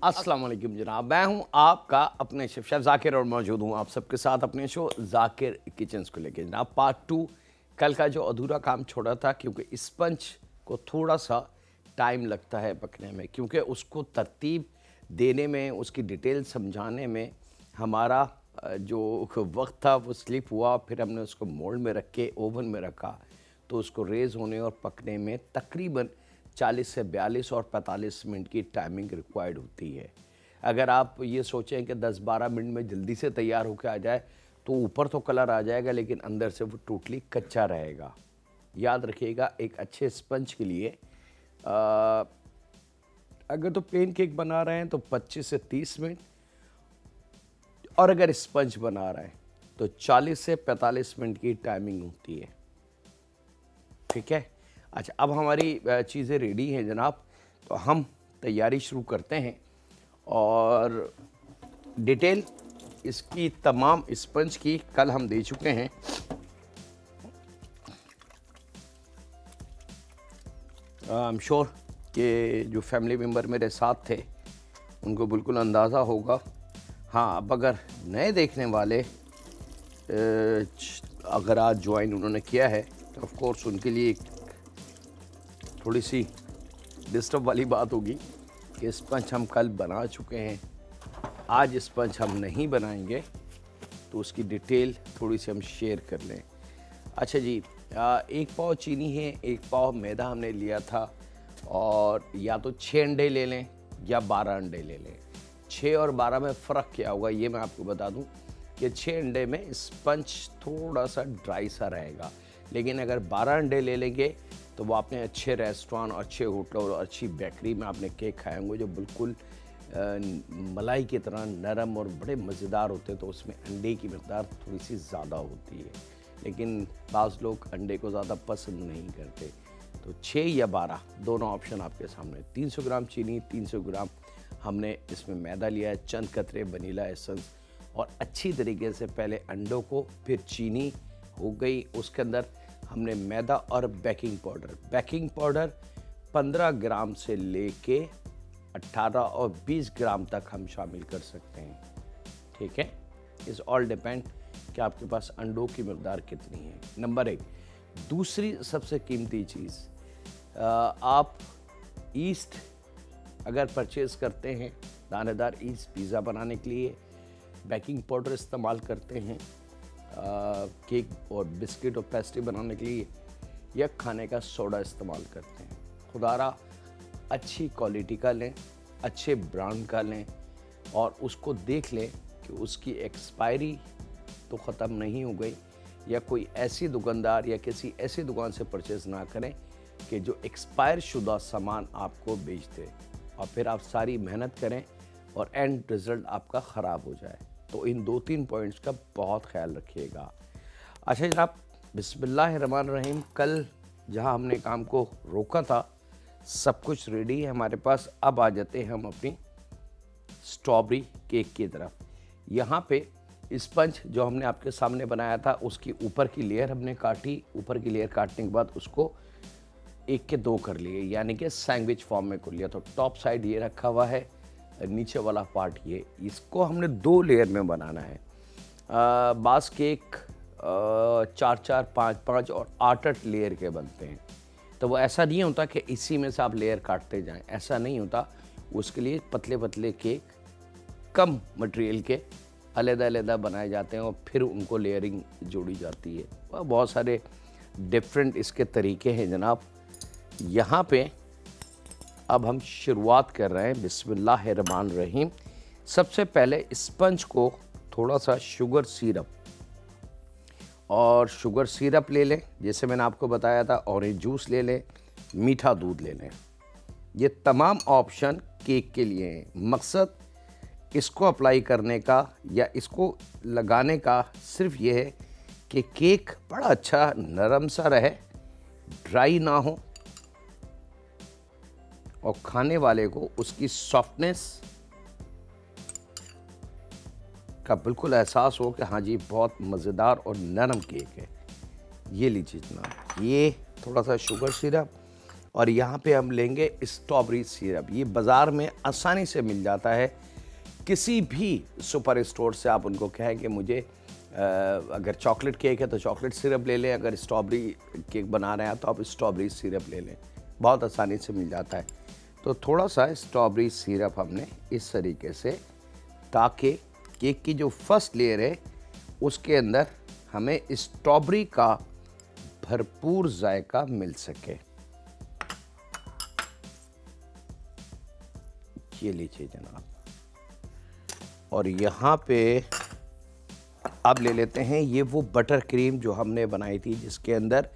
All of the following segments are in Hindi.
अस्सलाम वालेकुम जनाब, मैं हूं आपका अपने शेफ ज़ाकिर और मौजूद हूं आप सबके साथ अपने शो ज़ाकिर किचन्स को लेके। जनाब पार्ट 2 कल का जो अधूरा काम छोड़ा था, क्योंकि स्पंज को थोड़ा सा टाइम लगता है पकने में, क्योंकि उसको तरतीब देने में, उसकी डिटेल समझाने में हमारा जो वक्त था वो स्लिप हुआ। फिर हमने उसको मोल्ड में रख के ओवन में रखा तो उसको रेज़ होने और पकने में तकरीबन 40 से 42 और 45 मिनट की टाइमिंग रिक्वायर्ड होती है। अगर आप ये सोचें कि 10-12 मिनट में जल्दी से तैयार होकर आ जाए तो ऊपर तो कलर आ जाएगा लेकिन अंदर से वो टोटली कच्चा रहेगा। याद रखिएगा, एक अच्छे स्पंज के लिए अगर तो प्लेन केक बना रहे हैं तो 25 से 30 मिनट, और अगर स्पंज बना रहे हैं तो 40 से 45 मिनट की टाइमिंग होती है। ठीक है, अच्छा अब हमारी चीज़ें रेडी हैं जनाब, तो हम तैयारी शुरू करते हैं। और डिटेल इसकी तमाम स्पंज की कल हम दे चुके हैं। आई एम श्योर कि जो फैमिली मेम्बर मेरे साथ थे उनको बिल्कुल अंदाज़ा होगा। हाँ, अब अगर नए देखने वाले अगर आज ज्वाइन उन्होंने किया है तो ऑफ कोर्स उनके लिए थोड़ी सी डिस्टर्ब वाली बात होगी कि स्पंज हम कल बना चुके हैं, आज स्पंज हम नहीं बनाएंगे, तो उसकी डिटेल थोड़ी सी हम शेयर कर लें। अच्छा जी, 1 पाव चीनी है, 1 पाव मैदा हमने लिया था, और या तो 6 अंडे ले लें या 12 अंडे ले लें। 6 और 12 में फ़र्क क्या होगा ये मैं आपको बता दूं कि 6 अंडे में स्पंज थोड़ा सा ड्राई सा रहेगा, लेकिन अगर 12 अंडे ले लेंगे तो वो आपने अच्छे रेस्टोरेंट और अच्छे होटल और अच्छी बेकरी में आपने केक खाए होंगे जो बिल्कुल मलाई की तरह नरम और बड़े मज़ेदार होते हैं। तो उसमें अंडे की मकदार थोड़ी सी ज़्यादा होती है, लेकिन बाज़ लोग अंडे को ज़्यादा पसंद नहीं करते। तो 6 या 12 दोनों ऑप्शन आपके सामने। 300 ग्राम चीनी, 300 ग्राम हमने इसमें मैदा लिया है, चंद कतरे वनीला एसेंस, और अच्छी तरीके से पहले अंडों को, फिर चीनी हो गई, उसके अंदर हमने मैदा और बेकिंग पाउडर 15 ग्राम से लेके 18 और 20 ग्राम तक हम शामिल कर सकते हैं। ठीक है, इस ऑल डिपेंड कि आपके पास अंडों की मकदार कितनी है। नंबर 1। दूसरी सबसे कीमती चीज़, आप ईस्ट अगर परचेज़ करते हैं, दानेदार ईस्ट पिज़्ज़ा बनाने के लिए, बेकिंग पाउडर इस्तेमाल करते हैं केक और बिस्किट और पेस्ट्री बनाने के लिए, या खाने का सोडा इस्तेमाल करते हैं, खुदारा अच्छी क्वालिटी का लें, अच्छे ब्रांड का लें, और उसको देख लें कि उसकी एक्सपायरी तो ख़त्म नहीं हो गई, या कोई ऐसी दुकानदार या किसी ऐसी दुकान से परचेज़ ना करें कि जो एक्सपायर शुदा सामान आपको बेच दे और फिर आप सारी मेहनत करें और एंड रिज़ल्ट आपका ख़राब हो जाए। तो इन 2-3 पॉइंट्स का बहुत ख्याल रखिएगा। अच्छा जनाब, बिस्मिल्लाहिर्रहमानिर्रहीम। कल जहां हमने काम को रोका था सब कुछ रेडी है हमारे पास। अब आ जाते हैं हम अपनी स्ट्रॉबेरी केक की तरफ। यहाँ पे स्पंज जो हमने आपके सामने बनाया था उसकी ऊपर की लेयर हमने काटी। ऊपर की लेयर काटने के बाद उसको 1 के 2 कर लिए, यानी कि सैंडविच फॉर्म में कर लिया। तो टॉप साइड ये रखा हुआ है, नीचे वाला पार्ट ये, इसको हमने 2 लेयर में बनाना है। बास केक 4-4, 5-5 और 8-8 लेयर के बनते हैं। तो वो ऐसा नहीं होता कि इसी में से आप लेयर काटते जाएं, ऐसा नहीं होता। उसके लिए पतले पतले केक कम मटेरियल के अलग-अलग बनाए जाते हैं और फिर उनको लेयरिंग जोड़ी जाती है। और बहुत सारे डिफरेंट इसके तरीके हैं जनाब। यहाँ पे अब हम शुरुआत कर रहे हैं बिस्मिल्लाहिर्रहमानिर्रहीम। सबसे पहले स्पंज को थोड़ा सा शुगर सिरप ले लें, जैसे मैंने आपको बताया था। ऑरेंज जूस ले लें, मीठा दूध ले लें। ये तमाम ऑप्शन केक के लिए हैं। मकसद इसको अप्लाई करने का या इसको लगाने का सिर्फ ये है कि केक बड़ा अच्छा नरम सा रहे, ड्राई ना हो, और खाने वाले को उसकी सॉफ्टनेस का बिल्कुल एहसास हो कि हाँ जी बहुत मज़ेदार और नरम केक है। ये लीजिए जनाब, ये थोड़ा सा शुगर सिरप और यहाँ पे हम लेंगे स्ट्रॉबेरी सिरप। ये बाज़ार में आसानी से मिल जाता है, किसी भी सुपर स्टोर से आप उनको कहें कि मुझे अगर चॉकलेट केक है तो चॉकलेट सिरप ले लें, अगर स्ट्रॉबेरी केक बना रहे हैं तो आप स्ट्रॉबेरी सिरप ले लें, बहुत आसानी से मिल जाता है। तो थोड़ा सा स्ट्रॉबेरी सिरप हमने इस तरीके से, ताकि केक की जो फर्स्ट लेयर है उसके अंदर हमें स्ट्रॉबेरी का भरपूर जायका मिल सके। ये लीजिए जनाब। और यहाँ पे अब ले लेते हैं ये वो बटर क्रीम जो हमने बनाई थी, जिसके अंदर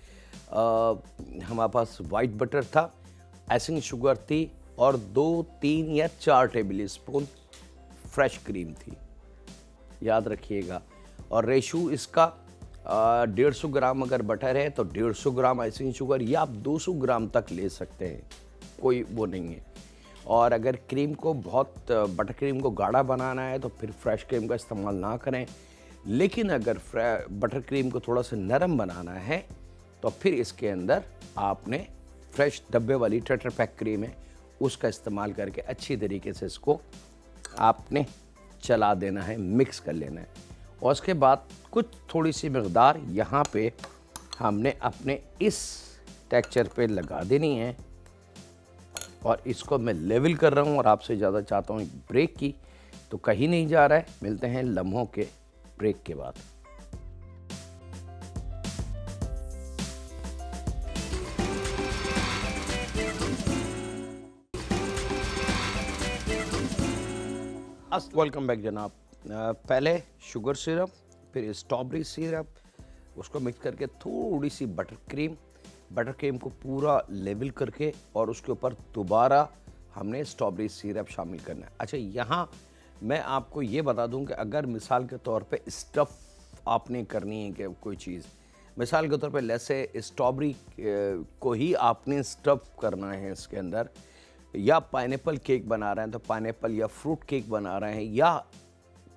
हमारे पास वाइट बटर था, आइसिंग शुगर थी और 2, 3 या 4 टेबल स्पून फ्रेश क्रीम थी, याद रखिएगा। और रेशो इसका 150 ग्राम अगर बटर है तो 150 ग्राम आइसिंग शुगर, या आप 200 ग्राम तक ले सकते हैं, कोई वो नहीं है। और अगर क्रीम को बहुत बटर क्रीम को गाढ़ा बनाना है तो फिर फ्रेश क्रीम का इस्तेमाल ना करें, लेकिन अगर बटर क्रीम को थोड़ा सा नरम बनाना है तो फिर इसके अंदर आपने फ्रेश डब्बे वाली टेट्रा पैक क्रीम है उसका इस्तेमाल करके अच्छी तरीके से इसको आपने चला देना है, मिक्स कर लेना है। और उसके बाद कुछ थोड़ी सी मकदार यहाँ पे हमने अपने इस टेक्सचर पे लगा देनी है। और इसको मैं लेवल कर रहा हूँ और आपसे ज़्यादा चाहता हूँ ब्रेक की, तो कहीं नहीं जा रहा है। मिलते हैं लम्हों के ब्रेक के बाद। वेलकम बैक जनाब। पहले शुगर सिरप, फिर स्ट्रॉबेरी सिरप, उसको मिक्स करके थोड़ी सी बटर क्रीम को पूरा लेवल करके और उसके ऊपर दोबारा हमने स्ट्रॉबेरी सिरप शामिल करना है। अच्छा, यहाँ मैं आपको ये बता दूं कि अगर मिसाल के तौर पे स्टफ़ आपने करनी है कि कोई चीज़, मिसाल के तौर पे जैसे स्ट्रॉबेरी को ही आपने स्टफ़ करना है इसके अंदर, या पाइनएप्पल केक बना रहे हैं तो पाइनएप्पल या फ्रूट केक बना रहे हैं, या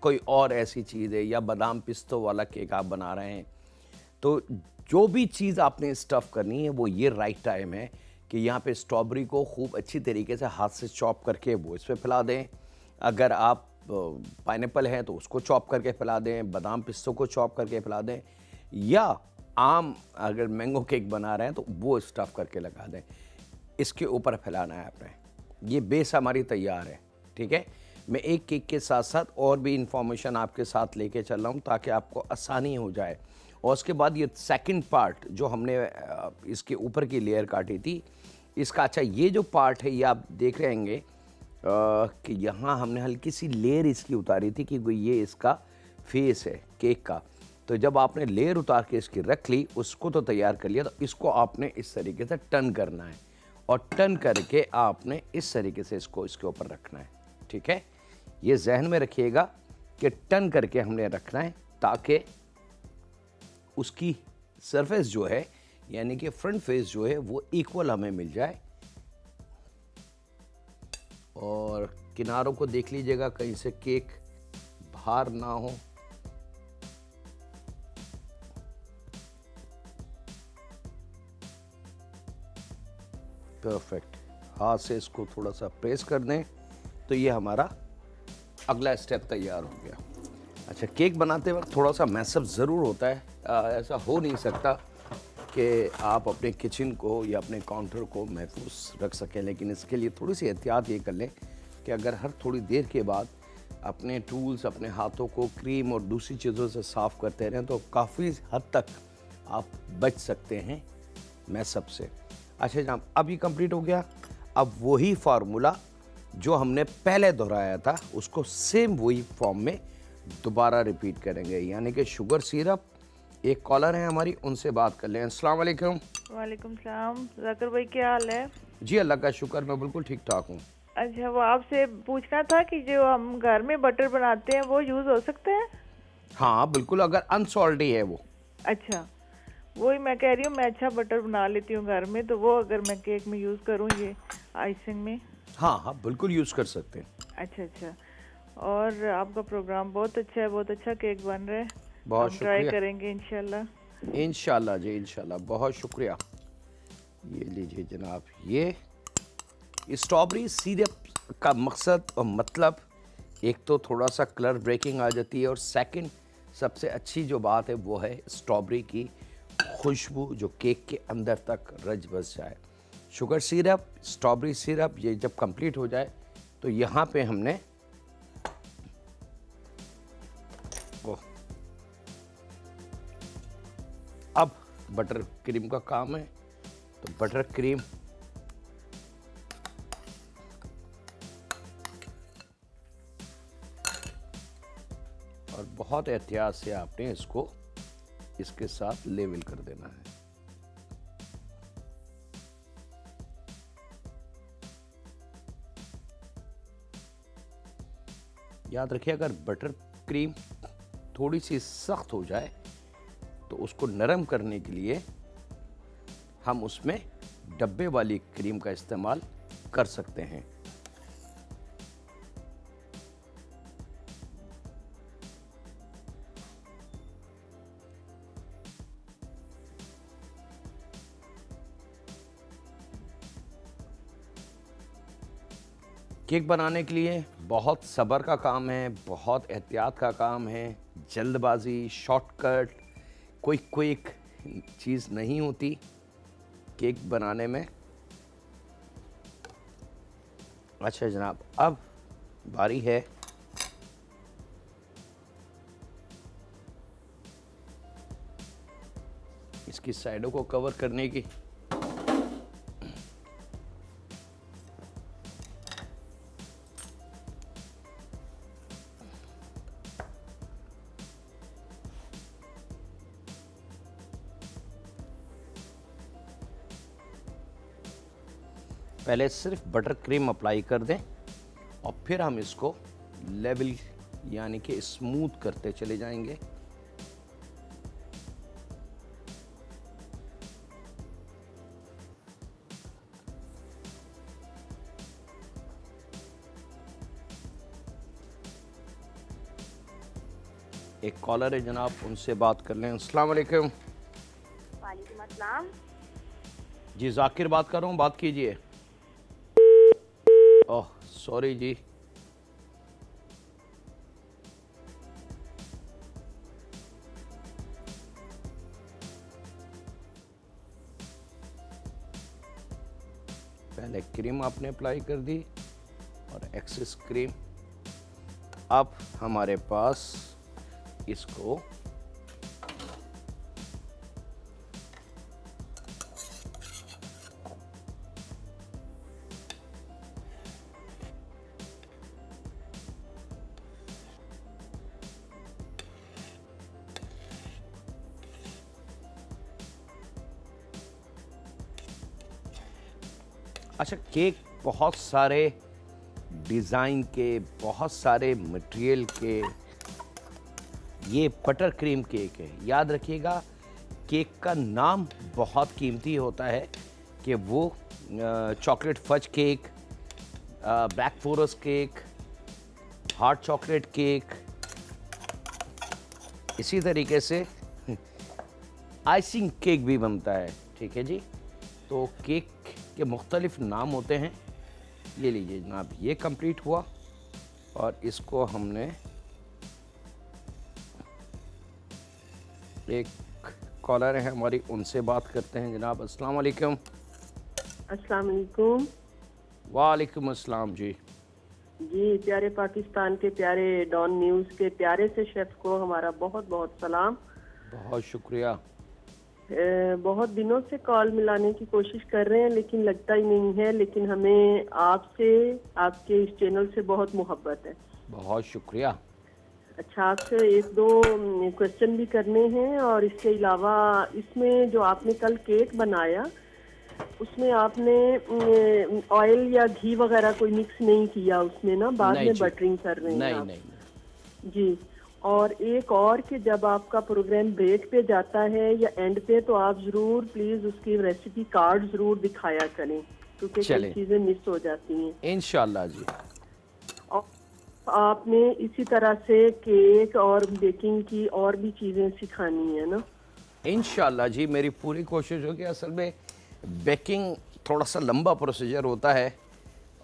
कोई और ऐसी चीज़ है, या बादाम पिस्तों वाला केक आप बना रहे हैं, तो जो भी चीज़ आपने स्टफ़ करनी है वो ये राइट टाइम है कि यहाँ पे स्ट्रॉबेरी को खूब अच्छी तरीके से हाथ से चॉप करके वो इस पर फैला दें। अगर आप पाइनएप्पल है तो उसको चॉप करके फैला दें, बादाम पिस्तों को चॉप करके फैला दें, या आम अगर मैंगो केक बना रहे हैं तो वो स्टफ़ करके लगा दें। इसके ऊपर फैलाना है आपने। ये बेस हमारी तैयार है, ठीक है। मैं एक केक के साथ साथ और भी इंफॉर्मेशन आपके साथ लेके चल रहा हूँ ताकि आपको आसानी हो जाए। और उसके बाद ये सेकंड पार्ट जो हमने इसके ऊपर की लेयर काटी थी इसका, अच्छा ये जो पार्ट है ये आप देख रहे होंगे कि यहाँ हमने हल्की सी लेयर इसकी उतारी थी कि ये इसका फेस है केक का। तो जब आपने लेयर उतार के इसकी रख ली, उसको तो तैयार कर लिया, तो इसको आपने इस तरीके से टर्न करना है और टर्न करके आपने इस तरीके से इसको इसके ऊपर रखना है, ठीक है। ये जहन में रखिएगा कि टर्न करके हमने रखना है ताकि उसकी सरफेस जो है यानी कि फ्रंट फेस जो है वो इक्वल हमें मिल जाए। और किनारों को देख लीजिएगा कहीं से केक बाहर ना हो। परफेक्ट। हाथ से इसको थोड़ा सा प्रेस कर दें तो ये हमारा अगला स्टेप तैयार हो गया। अच्छा, केक बनाते वक्त थोड़ा सा मैसअप ज़रूर होता है। ऐसा हो नहीं सकता कि आप अपने किचन को या अपने काउंटर को महफूज रख सकें, लेकिन इसके लिए थोड़ी सी एहतियात ये कर लें कि अगर हर थोड़ी देर के बाद अपने टूल्स, अपने हाथों को क्रीम और दूसरी चीज़ों से साफ़ करते रहें तो काफ़ी हद तक आप बच सकते हैं मैसअप से। अच्छा जनाब, अब ये कंप्लीट हो गया। अब वही फार्मूला जो हमने पहले दोहराया था उसको सेम वही फॉर्म में दोबारा रिपीट करेंगे, यानी कि शुगर सिरप। एक कॉलर है हमारी, उनसे बात कर लें। अस्सलाम वालेकुम। वालेकुम सलाम। जाकिर भाई क्या हाल है? जी अल्लाह का शुक्र, मैं बिल्कुल ठीक ठाक हूँ। अच्छा, वो आपसे पूछना था कि जो हम घर में बटर बनाते हैं वो यूज़ हो सकते हैं? हाँ बिल्कुल, अगर अनसॉल्टी है वो। अच्छा, वही मैं कह रही हूँ, मैं अच्छा बटर बना लेती हूँ घर में, तो वो अगर मैं केक में यूज़ करूँ ये आइसिंग में? हाँ हाँ बिल्कुल यूज़ कर सकते हैं। अच्छा अच्छा। और आपका प्रोग्राम बहुत अच्छा है, बहुत अच्छा केक बन रहा है। बहुत शुक्रिया। ट्राई करेंगे इंशाल्लाह। इंशाल्लाह जी, इंशाल्लाह। बहुत शुक्रिया। ये लीजिए जनाब, ये स्ट्रॉबेरी सिरप का मकसद और मतलब एक तो थोड़ा सा कलर ब्रेकिंग आ जाती है, और सेकंड सबसे अच्छी जो बात है वो है स्ट्रॉबेरी की खुशबू जो केक के अंदर तक रच बस जाए। शुगर सिरप, स्ट्रॉबेरी सिरप ये जब कंप्लीट हो जाए तो यहाँ पे हमने अब बटर क्रीम का काम है। तो बटर क्रीम और बहुत एहतियात से आपने इसको इसके साथ लेवल कर देना है। याद रखिए, अगर बटर क्रीम थोड़ी सी सख्त हो जाए तो उसको नरम करने के लिए हम उसमें डब्बे वाली क्रीम का इस्तेमाल कर सकते हैं। केक बनाने के लिए बहुत सब्र का काम है, बहुत एहतियात का काम है। जल्दबाजी, शॉर्टकट, कोई क्विक चीज़ नहीं होती केक बनाने में। अच्छा जनाब, अब बारी है इसकी साइडों को कवर करने की। पहले सिर्फ बटर क्रीम अप्लाई कर दें और फिर हम इसको लेवल यानी कि स्मूथ करते चले जाएंगे। एक कॉलर है जनाब, उनसे बात कर लें। अस्सलाम वालेकुम। वालेकुम अस्सलाम। जी जाकिर बात कर रहा हूँ, बात कीजिए। ओह सॉरी जी। पहले क्रीम आपने अप्लाई कर दी और एक्सेस क्रीम। अब हमारे पास इसको अच्छा, केक बहुत सारे डिज़ाइन के, बहुत सारे मटेरियल के, ये बटर क्रीम केक है। याद रखिएगा, केक का नाम बहुत कीमती होता है कि वो chocolate fudge cake, black forest cake, heart chocolate cake, इसी तरीके से आइसिंग केक भी बनता है। ठीक है जी, तो केक के मुख्तलिफ नाम होते हैं। ये लीजिए जनाब, ये कंप्लीट हुआ और इसको हमने एक कॉलर है हमारी, उनसे बात करते हैं। जनाब अस्सलाम वालेकुम। अस्सलाम वालेकुम। वालेकुम अस्सलाम जी। जी, प्यारे पाकिस्तान के प्यारे डॉन न्यूज़ के प्यारे से शेफ को हमारा बहुत बहुत सलाम। बहुत शुक्रिया। बहुत दिनों से कॉल मिलाने की कोशिश कर रहे हैं लेकिन लगता ही नहीं है, लेकिन हमें आपसे, आपके इस चैनल से बहुत मोहब्बत है। बहुत शुक्रिया। अच्छा, आपसे एक दो क्वेश्चन भी करने हैं, और इसके अलावा इसमें जो आपने कल केक बनाया उसमें आपने ऑयल या घी वगैरह कोई मिक्स नहीं किया उसमें ना, बाद में बटरिंग कर रहे हैं नहीं, आप? नहीं। जी, और एक और कि जब आपका प्रोग्राम ब्रेक पे जाता है या एंड पे, तो आप जरूर प्लीज उसकी रेसिपी कार्ड जरूर दिखाया करें, क्योंकि कई चीजें मिस हो जाती हैं। इंशाल्लाह जी। और आपने इसी तरह से केक और बेकिंग की और भी चीजें सिखानी है ना? इंशाल्लाह जी, मेरी पूरी कोशिश होगी। असल में बेकिंग थोड़ा सा लंबा प्रोसीजर होता है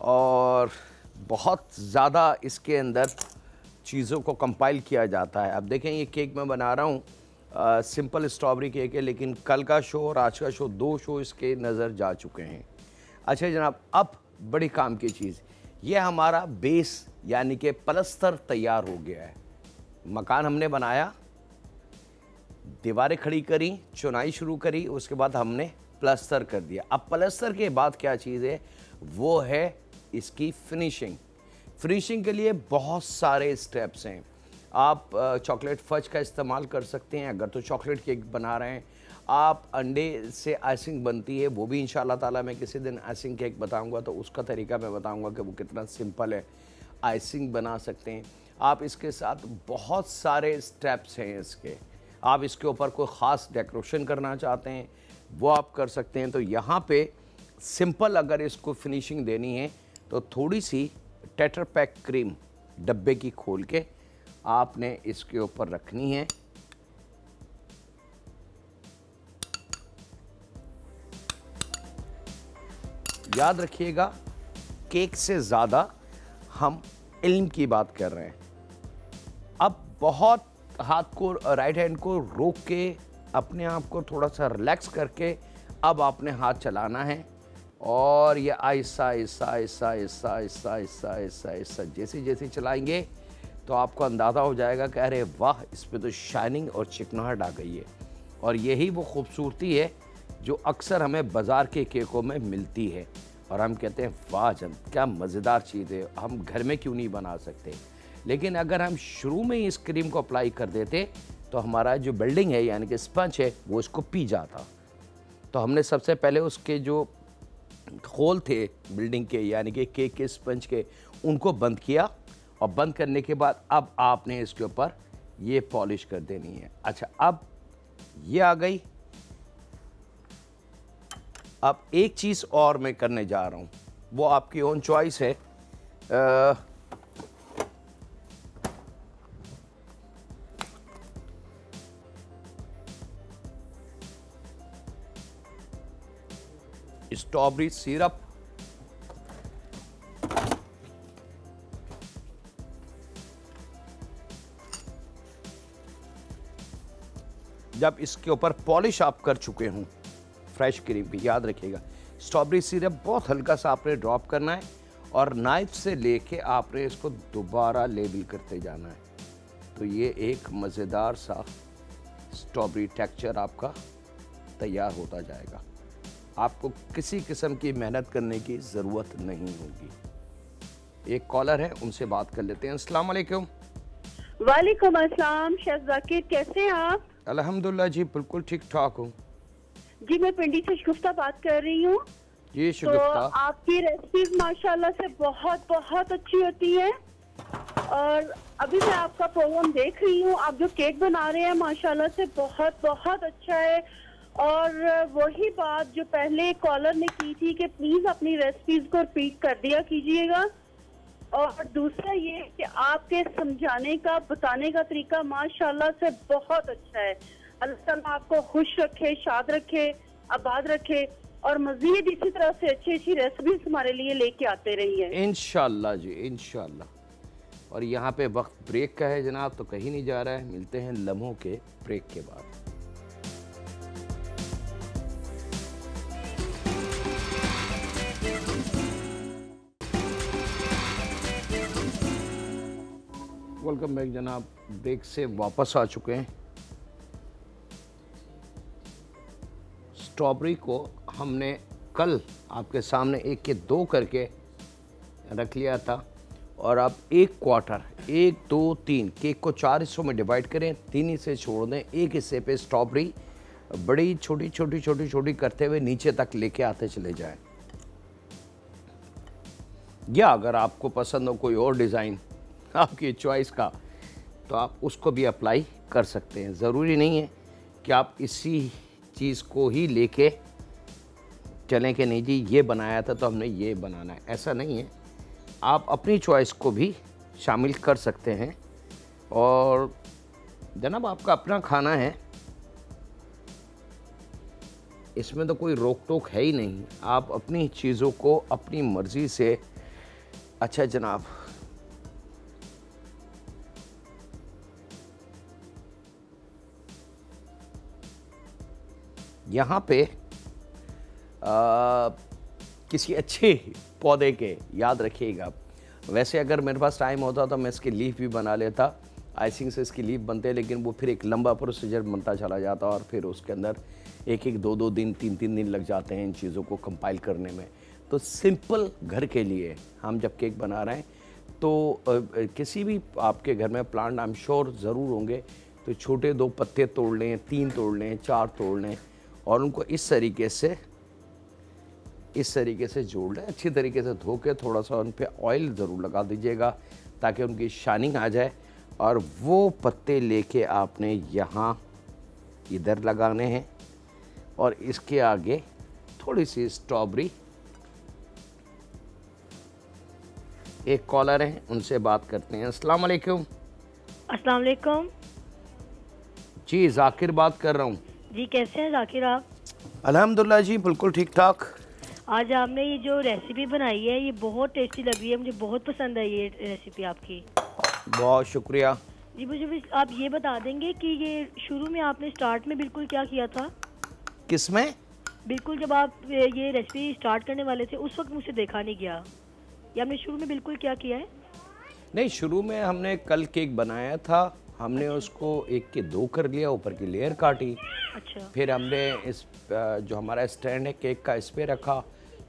और बहुत ज़्यादा इसके अंदर चीज़ों को कंपाइल किया जाता है। अब देखें ये केक मैं बना रहा हूँ, सिंपल स्ट्रॉबेरी केक है, लेकिन कल का शो और आज का शो 2 शो इसके नज़र जा चुके हैं। अच्छा जनाब, अब बड़ी काम की चीज़, ये हमारा बेस यानी कि प्लस्तर तैयार हो गया है। मकान हमने बनाया, दीवारें खड़ी करी, चुनाई शुरू करी, उसके बाद हमने प्लस्तर कर दिया। अब प्लस्तर के बाद क्या चीज़ है, वो है इसकी फिनिशिंग। फिनिशिंग के लिए बहुत सारे स्टेप्स हैं। आप चॉकलेट फज का इस्तेमाल कर सकते हैं अगर तो चॉकलेट केक बना रहे हैं। आप अंडे से आइसिंग बनती है, वो भी इंशाल्लाह ताला मैं किसी दिन आइसिंग केक बताऊंगा तो उसका तरीका मैं बताऊंगा कि वो कितना सिंपल है, आइसिंग बना सकते हैं आप। इसके साथ बहुत सारे स्टेप्स हैं इसके। आप इसके ऊपर कोई ख़ास डेकोरेशन करना चाहते हैं वो आप कर सकते हैं। तो यहाँ पे सिंपल अगर इसको फिनिशिंग देनी है तो थोड़ी सी टेट्रा पैक क्रीम डब्बे की खोल के आपने इसके ऊपर रखनी है। याद रखिएगा, केक से ज़्यादा हम इल्म की बात कर रहे हैं। अब बहुत हाथ को, राइट हैंड को रोक के अपने आप को थोड़ा सा रिलैक्स करके अब आपने हाथ चलाना है और ये आहिस्ता आहिस्ता आहिस्ता आहिस्ता आहिस्ता आहिस्ता आहिस्ता आहिस्ता जैसे जैसे चलाएंगे तो आपको अंदाज़ा हो जाएगा कि अरे वाह, इस पर तो शाइनिंग और चिकनाहट आ गई है। और यही वो खूबसूरती है जो अक्सर हमें बाज़ार के केकों में मिलती है और हम कहते हैं वाह जन क्या मज़ेदार चीज़ है, हम घर में क्यों नहीं बना सकते। लेकिन अगर हम शुरू में ही इस क्रीम को अप्लाई कर देते तो हमारा जो बिल्डिंग है यानी कि स्पंज है वो इसको पी जाता। तो हमने सबसे पहले उसके जो होल थे बिल्डिंग के यानी कि केक के स्पंज के, उनको बंद किया और बंद करने के बाद अब आपने इसके ऊपर ये पॉलिश कर देनी है। अच्छा, अब ये आ गई। अब एक चीज़ और मैं करने जा रहा हूँ, वो आपकी ओन चॉइस है। स्ट्रॉबेरी सिरप, जब इसके ऊपर पॉलिश आप कर चुके हों फ्रेश क्रीम की, याद रखिएगा स्ट्रॉबेरी सिरप बहुत हल्का सा आपने ड्रॉप करना है और नाइफ से लेके आपने इसको दोबारा लेबल करते जाना है। तो ये एक मज़ेदार सा स्ट्रॉबेरी टेक्सचर आपका तैयार होता जाएगा। आपको किसी किस्म की मेहनत करने की ज़रूरत नहीं होगी। एक कॉलर है, उनसे बात कर लेते हैं। अस्सलाम वालेकुम। वालेकुम अस्सलाम। शेफ जाकिर, कैसे हैं आप? अल्हम्दुलिल्लाह जी, बिल्कुल ठीक ठाक हूँ जी। मैं पिंडी से शगुफ्ता बात कर रही हूँ। जी तो आपकी रेसिपीज माशाल्लाह से बहुत बहुत अच्छी होती है और अभी मैं आपका प्रोग्राम देख रही हूँ। आप जो केक बना रहे हैं माशाल्लाह से बहुत बहुत अच्छा है। और वही बात जो पहले कॉलर ने की थी कि प्लीज अपनी रेसिपीज को रिपीट कर दिया कीजिएगा। और दूसरा ये कि आपके समझाने का, बताने का तरीका माशाल्लाह से बहुत अच्छा है। अल्लाह ताला आपको खुश रखे, शाद रखे, आबाद रखे और मजीद इसी तरह से अच्छी अच्छी रेसिपीज हमारे लिए लेके आते रहिए इंशाल्लाह जी, इंशाल्लाह। और यहाँ पे वक्त ब्रेक का है जनाब, तो कहीं नहीं जा रहा है। मिलते हैं लम्हों के ब्रेक के बाद। वेलकम बैक जनाब, ब्रेक से वापस आ चुके हैं। स्ट्रॉबेरी को हमने कल आपके सामने 1 के 2 करके रख लिया था और अब 1 क्वार्टर, 1 2 3 केक को 4 हिस्सों में डिवाइड करें, 3 हिस्से छोड़ दें। एक हिस्से पे स्ट्रॉबेरी बड़ी छोटी छोटी छोटी छोटी करते हुए नीचे तक लेके आते चले जाएं। या अगर आपको पसंद हो कोई और डिज़ाइन आपकी चॉइस का, तो आप उसको भी अप्लाई कर सकते हैं। ज़रूरी नहीं है कि आप इसी चीज़ को ही लेके चलें कि नहीं जी ये बनाया था तो हमने ये बनाना है, ऐसा नहीं है। आप अपनी चॉइस को भी शामिल कर सकते हैं। और जनाब आपका अपना खाना है, इसमें तो कोई रोक टोक है ही नहीं, आप अपनी चीज़ों को अपनी मर्ज़ी से। अच्छा जनाब, यहाँ पे किसी अच्छे पौधे के, याद रखिएगा, वैसे अगर मेरे पास टाइम होता तो मैं इसके लीफ भी बना लेता, आइसिंग से इसकी लीफ बनते, लेकिन वो फिर एक लंबा प्रोसीजर बनता चला जाता और फिर उसके अंदर एक एक दो दो दिन 3 दिन लग जाते हैं इन चीज़ों को कंपाइल करने में। तो सिंपल घर के लिए हम जब केक बना रहे हैं तो किसी भी आपके घर में प्लांट आई एम श्योर ज़रूर होंगे, तो छोटे 2 पत्ते तोड़ लें, 3 तोड़ लें, 4 तोड़ लें और उनको इस तरीके से जोड़ लें। अच्छी तरीके से धो के थोड़ा सा उन पर ऑयल ज़रूर लगा दीजिएगा ताकि उनकी शाइनिंग आ जाए। और वो पत्ते लेके आपने यहाँ इधर लगाने हैं और इसके आगे थोड़ी सी स्ट्रॉबेरी। एक कॉलर है, उनसे बात करते हैं। अस्सलाम वालेकुम। अस्सलाम वालेकुम। जी जाकिर बात कर रहा हूँ। जी कैसे हैं जाकिर आप? अल्हम्दुलिल्लाह जी बिल्कुल ठीक ठाक। आज आपने ये जो रेसिपी बनाई है ये बहुत टेस्टी लग रही है, मुझे बहुत पसंद है ये रेसिपी आपकी। बहुत शुक्रिया जी। मुझे भी आप ये बता देंगे कि ये शुरू में आपने स्टार्ट में बिल्कुल क्या किया था? किसमें? बिल्कुल जब आप ये रेसिपी स्टार्ट करने वाले थे उस वक्त मुझे देखा नहीं गया, या आपने शुरू में बिल्कुल क्या किया है? नहीं, शुरू में हमने कल केक बनाया था, हमने उसको 1 के 2 कर लिया, ऊपर की लेयर काटी। अच्छा। फिर हमने इस जो हमारा स्टैंड है केक का, इस पे रखा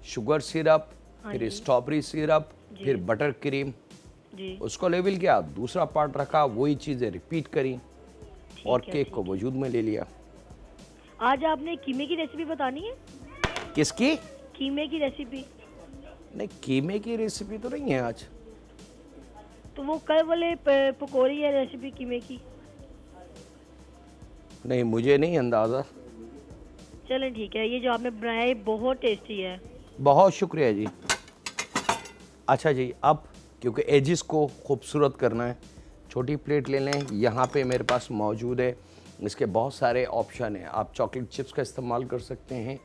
शुगर सिरप, फिर स्ट्रॉबेरी सिरप, फिर बटर क्रीम, उसको लेवल किया, दूसरा पार्ट रखा, वही चीज़ें रिपीट करी और केक को वजूद में ले लिया। आज आपने कीमे की रेसिपी बतानी है? किसकी? कीमे की रेसिपी। नहीं, कीमे की रेसिपी तो नहीं है आज। तो वो कल वाले पकौड़ी है रेसिपी कीमे की? नहीं, मुझे नहीं अंदाज़ा। चलें ठीक है, ये जो आपने बनाया है बहुत टेस्टी है। बहुत शुक्रिया जी। अच्छा जी, अब क्योंकि एजिस को खूबसूरत करना है, छोटी प्लेट ले लें। यहाँ पे मेरे पास मौजूद है, इसके बहुत सारे ऑप्शन हैं। आप चॉकलेट चिप्स का इस्तेमाल कर सकते हैं,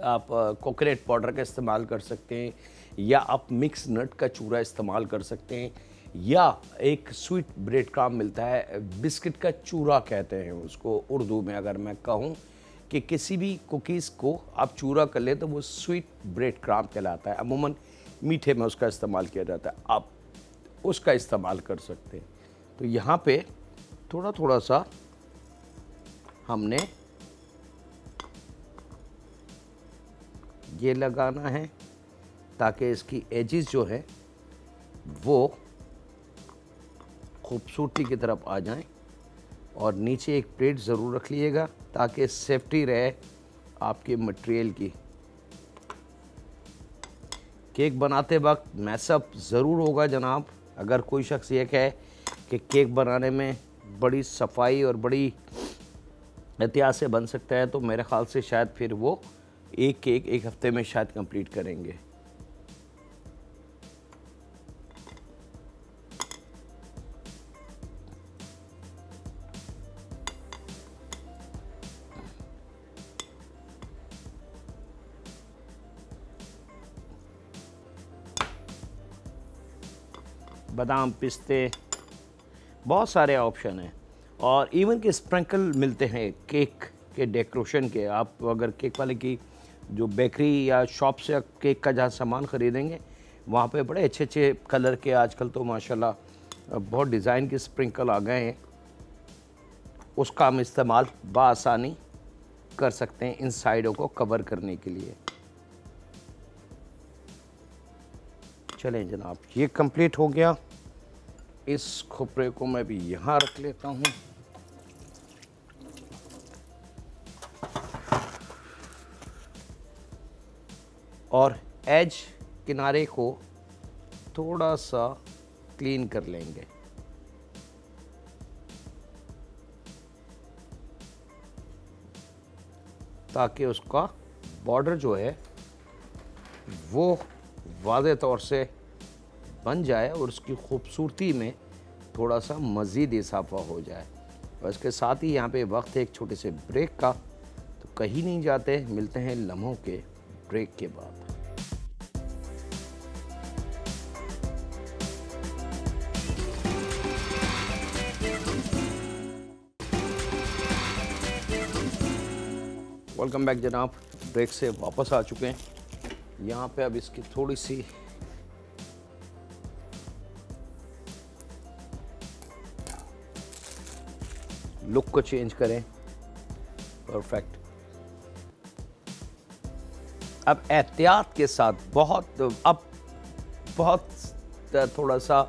आप कोकोनट पाउडर का इस्तेमाल कर सकते हैं, या आप मिक्स नट का चूरा इस्तेमाल कर सकते हैं, या एक स्वीट ब्रेड क्रम्ब मिलता है, बिस्किट का चूरा कहते हैं उसको उर्दू में। अगर मैं कहूँ कि किसी भी कुकीज़ को आप चूरा कर ले तो वो स्वीट ब्रेड क्रम्ब कहलाता है। अमूमन मीठे में उसका इस्तेमाल किया जाता है, आप उसका इस्तेमाल कर सकते हैं। तो यहाँ पे थोड़ा थोड़ा सा हमने ये लगाना है ताकि इसकी एजिस जो है वो खूबसूरती की तरफ आ जाएं। और नीचे एक प्लेट ज़रूर रख लीजिएगा ताकि सेफ्टी रहे आपके मटेरियल की। केक बनाते वक्त मैसअप ज़रूर होगा जनाब। अगर कोई शख्स ये कहे कि केक बनाने में बड़ी सफाई और बड़ी एहतियात से बन सकता है तो मेरे ख़्याल से शायद फिर वो एक केक 1 हफ़्ते में शायद कंप्लीट करेंगे। बादाम, पिस्ते, बहुत सारे ऑप्शन हैं और इवन के स्प्रिंकल मिलते हैं केक के डेकोरेशन के। आप अगर केक वाले की जो बेकरी या शॉप से केक का जहाँ सामान ख़रीदेंगे वहाँ पे बड़े अच्छे अच्छे कलर के आजकल तो माशाल्लाह बहुत डिज़ाइन के स्प्रिंकल आ गए हैं, उसका हम इस्तेमाल बआसानी कर सकते हैं इन साइडों को कवर करने के लिए। चलें जनाब, ये कंप्लीट हो गया। इस खुपरे को मैं भी यहाँ रख लेता हूँ। और एज किनारे को थोड़ा सा क्लीन कर लेंगे। ताकि उसका बॉर्डर जो है वो वाज़े तौर से बन जाए और उसकी खूबसूरती में थोड़ा सा मज़ीद इजाफा हो जाए। और इसके साथ ही यहाँ पे वक्त है एक छोटे से ब्रेक का, तो कहीं नहीं जाते, मिलते हैं लम्हों के ब्रेक के बाद। वेलकम बैक जनाब, ब्रेक से वापस आ चुके हैं। यहाँ पे अब इसकी थोड़ी सी लुक को चेंज करें। परफेक्ट। अब एहतियात के साथ बहुत थोड़ा सा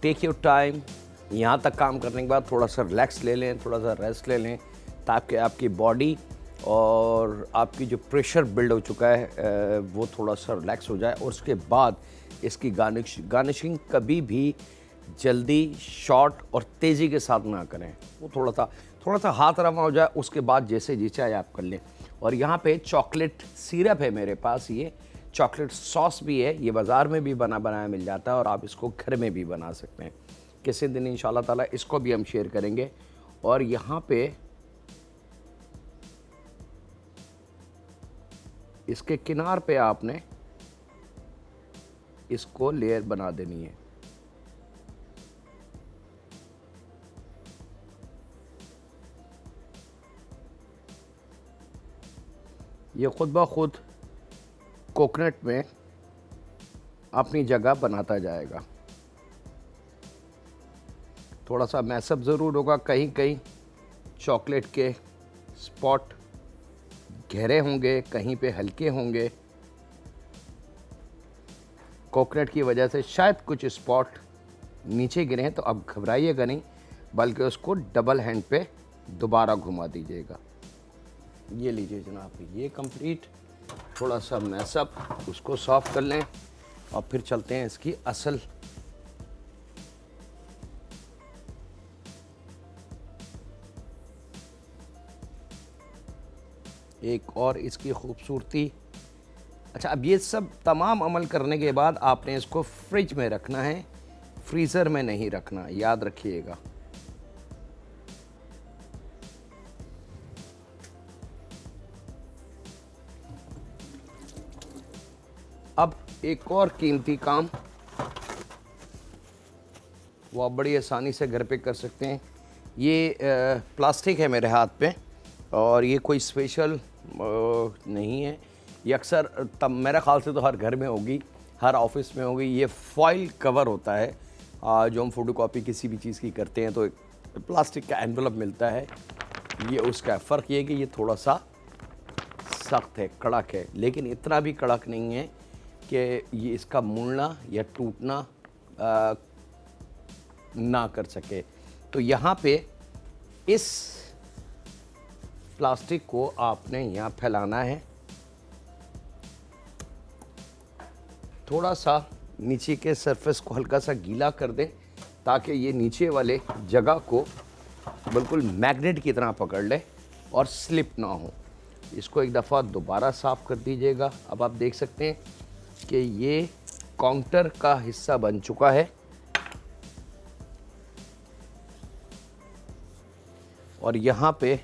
टेक योर टाइम। यहाँ तक काम करने के बाद थोड़ा सा रिलैक्स ले लें, थोड़ा सा रेस्ट ले लें, ताकि आपकी बॉडी और आपकी जो प्रेशर बिल्ड हो चुका है वो थोड़ा सा रिलैक्स हो जाए। और उसके बाद इसकी गार्निशिंग कभी भी जल्दी, शॉर्ट और तेज़ी के साथ ना करें। वो थोड़ा सा हाथ रवा हो जाए, उसके बाद जैसे जी चाहे आप कर लें। और यहाँ पे चॉकलेट सिरप है मेरे पास, ये चॉकलेट सॉस भी है, ये बाज़ार में भी बनाया मिल जाता है और आप इसको घर में भी बना सकते हैं। किसी दिन इंशाल्लाह ताला इसको भी हम शेयर करेंगे। और यहाँ पे इसके किनार पे आपने इसको लेयर बना देनी है। ये खुद ब खुद कोकोनट में अपनी जगह बनाता जाएगा। थोड़ा सा मैसअप ज़रूर होगा, कहीं कहीं चॉकलेट के स्पॉट गहरे होंगे, कहीं पे हल्के होंगे। कोकोनट की वजह से शायद कुछ स्पॉट नीचे गिरे हैं, तो अब घबराइएगा नहीं, बल्कि उसको डबल हैंड पे दोबारा घुमा दीजिएगा। ये लीजिए जनाब, ये कंप्लीट। थोड़ा सा मैसअप, उसको सॉफ्ट कर लें और फिर चलते हैं इसकी असल एक और इसकी खूबसूरती। अच्छा, अब ये सब तमाम अमल करने के बाद आपने इसको फ्रिज में रखना है, फ्रीज़र में नहीं रखना, याद रखिएगा। अब एक और कीमती काम वो आप बड़ी आसानी से घर पे कर सकते हैं। ये प्लास्टिक है मेरे हाथ पे और ये कोई स्पेशल नहीं है, ये अक्सर तब मेरे ख्याल से तो हर घर में होगी, हर ऑफिस में होगी। ये फॉइल कवर होता है, जो हम फोटोकॉपी किसी भी चीज़ की करते हैं तो एक प्लास्टिक का एनवलप मिलता है। ये उसका फ़र्क ये है कि ये थोड़ा सा सख्त है, कड़क है, लेकिन इतना भी कड़क नहीं है कि ये इसका मुड़ना या टूटना ना कर सके। तो यहाँ पे इस प्लास्टिक को आपने यहाँ फैलाना है, थोड़ा सा नीचे के सरफेस को हल्का सा गीला कर दें ताकि ये नीचे वाले जगह को बिल्कुल मैग्नेट की तरह पकड़ ले और स्लिप ना हो। इसको एक दफ़ा दोबारा साफ़ कर दीजिएगा। अब आप देख सकते हैं कि ये काउंटर का हिस्सा बन चुका है और यहाँ पे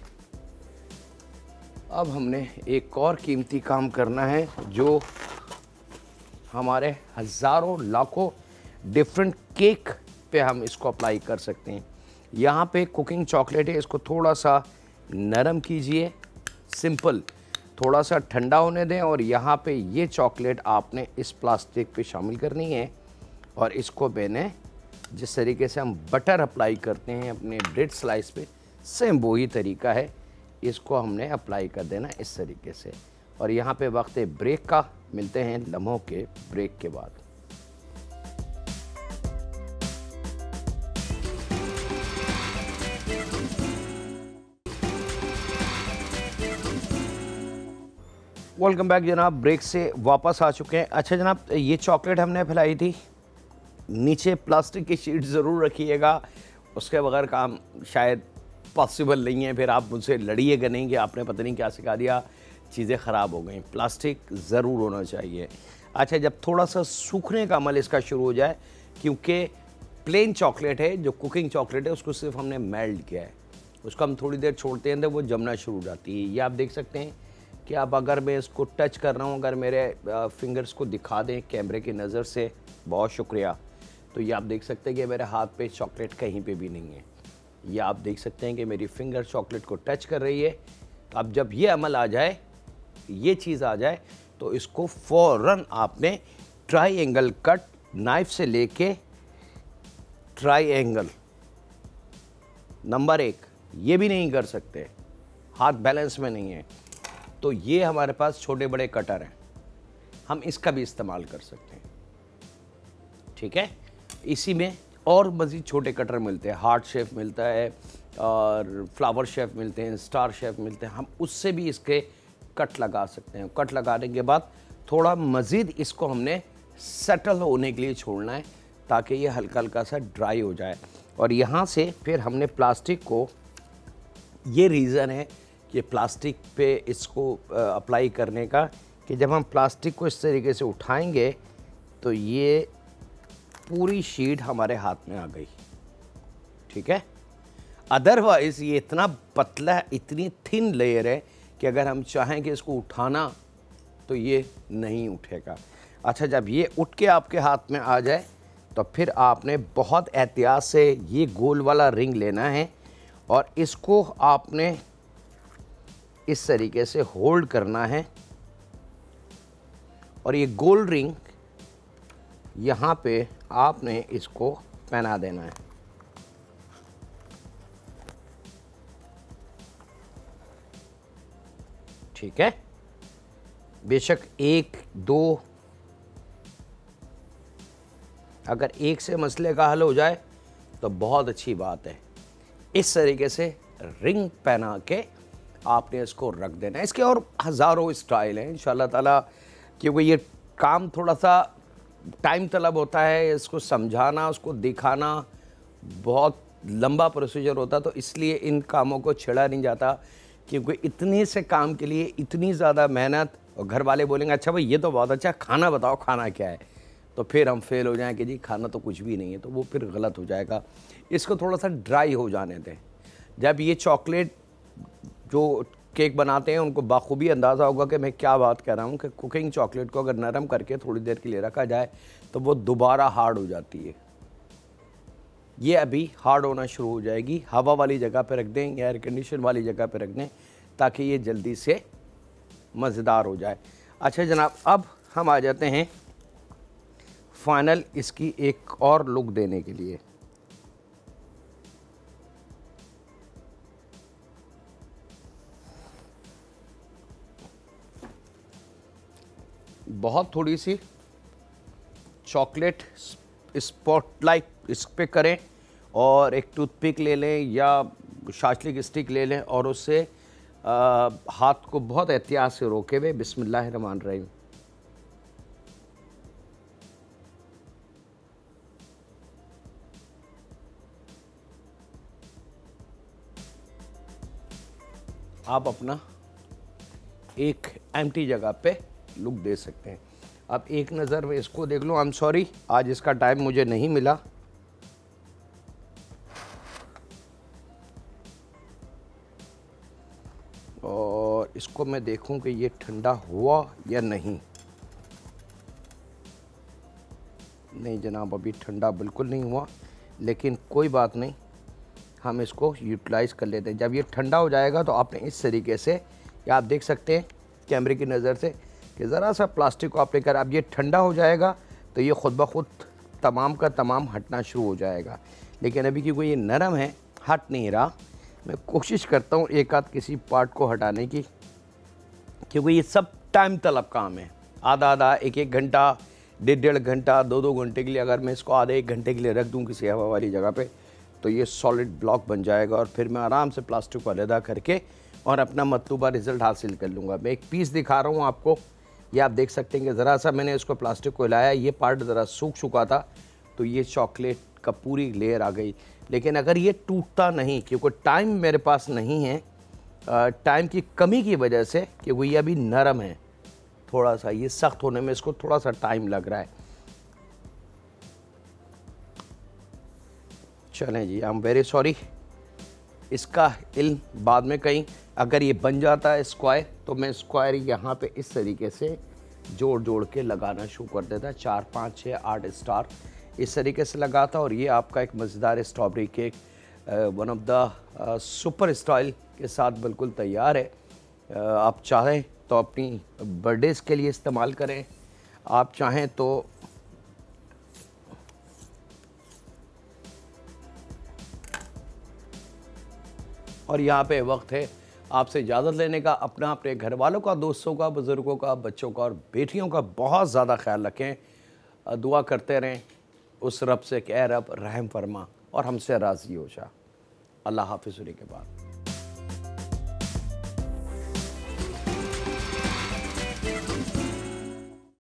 अब हमने एक और कीमती काम करना है जो हमारे हज़ारों लाखों डिफरेंट केक पे हम इसको अप्लाई कर सकते हैं। यहाँ पे कुकिंग चॉकलेट है, इसको थोड़ा सा नरम कीजिए, सिंपल, थोड़ा सा ठंडा होने दें और यहाँ पे ये चॉकलेट आपने इस प्लास्टिक पे शामिल करनी है और इसको मैंने जिस तरीके से हम बटर अप्लाई करते हैं अपने ब्रेड स्लाइस पे, सेम वही तरीका है, इसको हमने अप्लाई कर देना इस तरीके से। और यहाँ पे वक्त ब्रेक का, मिलते हैं लम्हों के ब्रेक के बाद। वेलकम बैक जनाब, ब्रेक से वापस आ चुके हैं। अच्छा जनाब, ये चॉकलेट हमने फैलाई थी, नीचे प्लास्टिक की शीट ज़रूर रखिएगा, उसके बगैर काम शायद पॉसिबल नहीं है। फिर आप मुझसे लड़िएगा नहीं कि आपने पता नहीं क्या सिखा दिया, चीज़ें ख़राब हो गई। प्लास्टिक ज़रूर होना चाहिए। अच्छा, जब थोड़ा सा सूखने का अमल इसका शुरू हो जाए, क्योंकि प्लेन चॉकलेट है, जो कुकिंग चॉकलेट है उसको सिर्फ हमने मेल्ट किया है, उसको हम थोड़ी देर छोड़ते हैं तो वो जमना शुरू हो जाती है। ये आप देख सकते हैं कि आप अगर मैं इसको टच कर रहा हूँ, अगर मेरे फिंगर्स को दिखा दें कैमरे की नज़र से, बहुत शुक्रिया, तो ये आप देख सकते हैं कि मेरे हाथ पे चॉकलेट कहीं पे भी नहीं है। ये आप देख सकते हैं कि मेरी फिंगर चॉकलेट को टच कर रही है। तो अब जब ये अमल आ जाए, ये चीज़ आ जाए, तो इसको फ़ौरन आपने ट्राई कट नाइफ से लेके ट्राई नंबर 1 ये भी नहीं कर सकते, हाथ बैलेंस में नहीं है, तो ये हमारे पास छोटे बड़े कटर हैं, हम इसका भी इस्तेमाल कर सकते हैं। ठीक है, इसी में और मज़ीद छोटे कटर मिलते हैं, हार्ट शेप मिलता है और फ्लावर शेप मिलते हैं, स्टार शेप मिलते हैं, हम उससे भी इसके कट लगा सकते हैं। कट लगाने के बाद थोड़ा मज़ीद इसको हमने सेटल होने के लिए छोड़ना है ताकि ये हल्का हल्का सा ड्राई हो जाए। और यहाँ से फिर हमने प्लास्टिक को, ये रीज़न है कि प्लास्टिक पे इसको अप्लाई करने का, कि जब हम प्लास्टिक को इस तरीके से उठाएंगे तो ये पूरी शीट हमारे हाथ में आ गई। ठीक है, अदरवाइज़ ये इतना पतला, इतनी थिन लेयर है कि अगर हम चाहें कि इसको उठाना तो ये नहीं उठेगा। अच्छा, जब ये उठ के आपके हाथ में आ जाए तो फिर आपने बहुत एहतियात से ये गोल वाला रिंग लेना है और इसको आपने इस तरीके से होल्ड करना है और ये गोल रिंग यहाँ पे आपने इसको पहना देना है। ठीक है, बेशक 1 2, अगर एक से मसले का हल हो जाए तो बहुत अच्छी बात है। इस तरीके से रिंग पहना के आपने इसको रख देना है। इसके और हज़ारों स्टाइल हैं इंशाल्लाह ताला, क्योंकि ये काम थोड़ा सा टाइम तलब होता है, इसको समझाना, उसको दिखाना बहुत लंबा प्रोसीजर होता, तो इसलिए इन कामों को छेड़ा नहीं जाता, क्योंकि इतने से काम के लिए इतनी ज़्यादा मेहनत, और घर वाले बोलेंगे अच्छा भाई ये तो बहुत अच्छा, खाना बताओ खाना क्या है, तो फिर हम फेल हो जाएं कि जी खाना तो कुछ भी नहीं है, तो वो फिर गलत हो जाएगा। इसको थोड़ा सा ड्राई हो जाने दें। जब ये चॉकलेट जो केक बनाते हैं उनको बाखूबी अंदाज़ा होगा कि मैं क्या बात कह रहा हूँ, कि कुकिंग चॉकलेट को अगर नरम करके थोड़ी देर के लिए रखा जाए तो वो दोबारा हार्ड हो जाती है। ये अभी हार्ड होना शुरू हो जाएगी। हवा वाली जगह पे रख दें या एयर कंडीशन वाली जगह पे रख दें ताकि ये जल्दी से मज़ेदार हो जाए। अच्छा जनाब, अब हम आ जाते हैं फाइनल इसकी एक और लुक देने के लिए। बहुत थोड़ी सी चॉकलेट स्पॉटलाइट इस पे करें और एक टूथपिक ले लें या शाशलिक स्टिक ले लें और उससे हाथ को बहुत एहतियात से रोके हुए बिस्मिल्लाहिर्रहमानिर्रहीम आप अपना एक एम्प्टी जगह पे लुक दे सकते हैं। अब एक नज़र में इसको देख लो। आई एम सॉरी, आज इसका टाइम मुझे नहीं मिला। और इसको मैं देखूं कि ये ठंडा हुआ या नहीं। नहीं जनाब, अभी ठंडा बिल्कुल नहीं हुआ, लेकिन कोई बात नहीं, हम इसको यूटिलाइज़ कर लेते हैं। जब ये ठंडा हो जाएगा तो आपने इस तरीके से, या आप देख सकते हैं कैमरे की नज़र से कि ज़रा सा प्लास्टिक को आपने कर, अब ये ठंडा हो जाएगा तो ये ख़ुद ब खुद तमाम का तमाम हटना शुरू हो जाएगा। लेकिन अभी क्योंकि ये नरम है, हट नहीं रहा। मैं कोशिश करता हूँ एक आध किसी पार्ट को हटाने की, क्योंकि ये सब टाइम तलब काम है। आधा आधा, एक एक घंटा, डेढ़ घंटा, दो घंटे के लिए अगर मैं इसको आधे एक घंटे के लिए रख दूँ किसी हवा वाली जगह पे, तो ये सॉलिड ब्लॉक बन जाएगा और फिर मैं आराम से प्लास्टिक को अलहदा करके और अपना मतलूबा रिज़ल्ट हासिल कर लूँगा। मैं एक पीस दिखा रहा हूँ आपको, ये आप देख सकते हैं कि ज़रा सा मैंने इसको प्लास्टिक को हिलाया, ये पार्ट ज़रा सूख चुका था, तो ये चॉकलेट का पूरी लेयर आ गई। लेकिन अगर ये टूटता नहीं, क्योंकि टाइम मेरे पास नहीं है, टाइम की कमी की वजह से, क्योंकि ये अभी नरम है, थोड़ा सा ये सख्त होने में इसको थोड़ा सा टाइम लग रहा है। चलें जी, आई एम वेरी सॉरी, इसका इल्म बाद में कहीं अगर ये बन जाता है स्क्वायर, तो मैं स्क्वायर यहाँ पे इस तरीके से जोड़ जोड़ के लगाना शुरू कर देता। 4, 5, 6, 8 स्टार इस तरीके से लगाता। और ये आपका एक मज़ेदार strawberry cake one of the super style के साथ बिल्कुल तैयार है। आप चाहें तो अपनी बर्थडेज़ के लिए इस्तेमाल करें, आप चाहें तो और यहाँ पे वक्त है आपसे इजाज़त लेने का। अपना, अपने घर वालों का, दोस्तों का, बुज़ुर्गों का, बच्चों का और बेटियों का बहुत ज़्यादा ख्याल रखें। दुआ करते रहें उस रब से कि ए रब रहम फरमा और हमसे राज़ी हो जा। अल्लाह हाफ़िज़ होने के बाद।